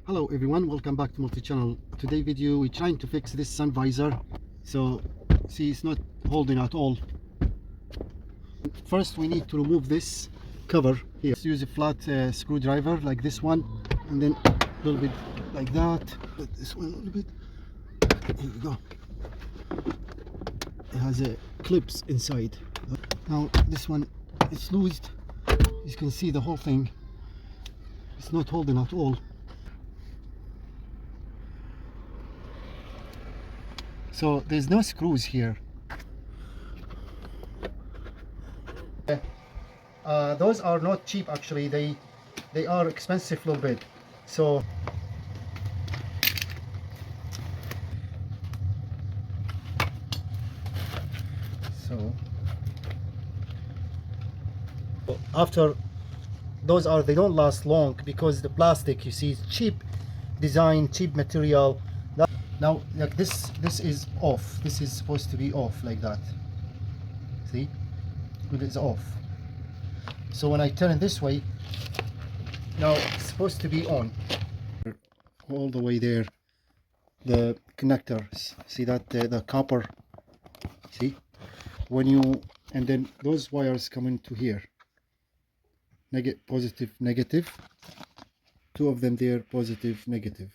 Hello everyone, welcome back to multi-channel. Today video we're trying to fix this sun visor. So see, it's not holding at all. First we need to remove this cover here. Let's use a flat screwdriver like this one, and then a little bit like that. But this one a little bit. Here we go. It has clips inside. Now this one is loose. You can see the whole thing. It's not holding at all. So there's no screws here. Those are not cheap actually. They are expensive a little bit. So after they don't last long because the plastic, you see, is cheap design, cheap material. Now like this is off. This is supposed to be off like that. See, it is off. So when I turn it this way, now it's supposed to be on. All the way there, the connectors. See that the copper. See, when you, and then those wires come into here. Positive, negative. Two of them there, positive, negative.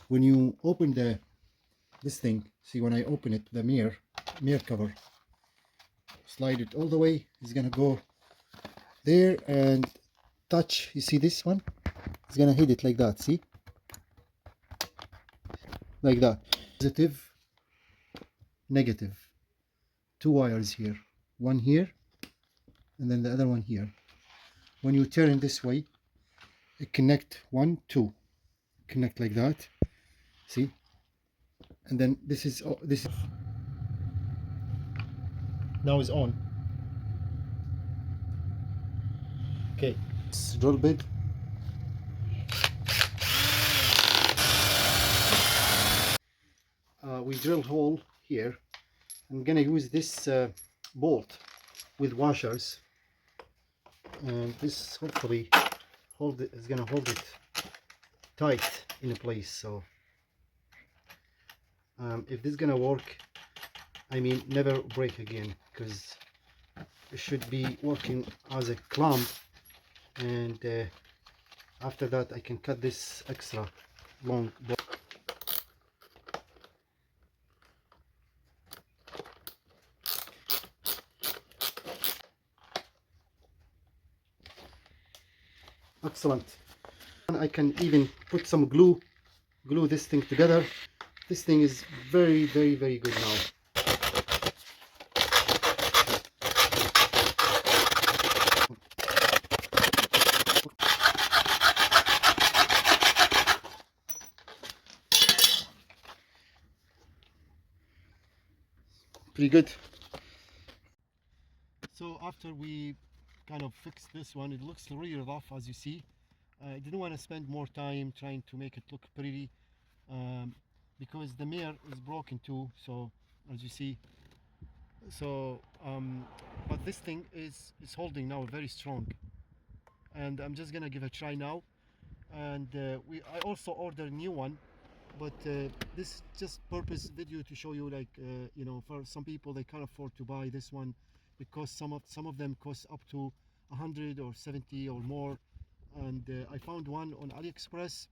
When you open this thing, see, when I open it, the mirror cover, slide it all the way, it's gonna go there and touch. You see this one? It's gonna hit it like that. See, like that. Positive, negative. Two wires here, one here and then the other one here. When you turn it this way, it connect 1, 2, connect like that. See, and then this is now is on. Okay, it's a little bit. We drill hole here. I'm gonna use this bolt with washers, and this hopefully is gonna hold it tight in place. So if this is gonna work, I mean never break again, because it should be working as a clamp, and after that I can cut this extra long bolt. Excellent. And I can even put some glue this thing together. This thing is very good now. Pretty good. So after we kind of fixed this one, it looks really rough, as you see. I didn't want to spend more time trying to make it look pretty, because the mirror is broken too, so as you see. So but this thing is holding now very strong, and I'm just gonna give it a try now. And I also ordered a new one, but this is just purpose video to show you, like you know, for some people they can't afford to buy this one, because some of them cost up to 100 or 70 or more. And I found one on AliExpress.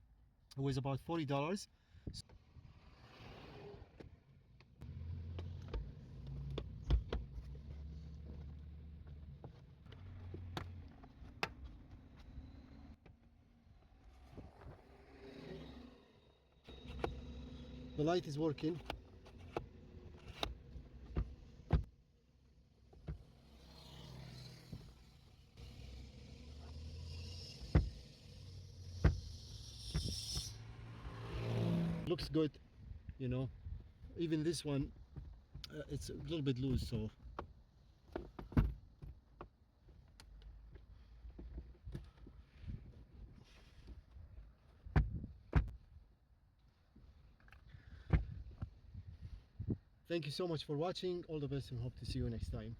It was about $40. The light is working. Looks good, you know. Even this one, it's a little bit loose, so thank you so much for watching. All the best, and hope to see you next time.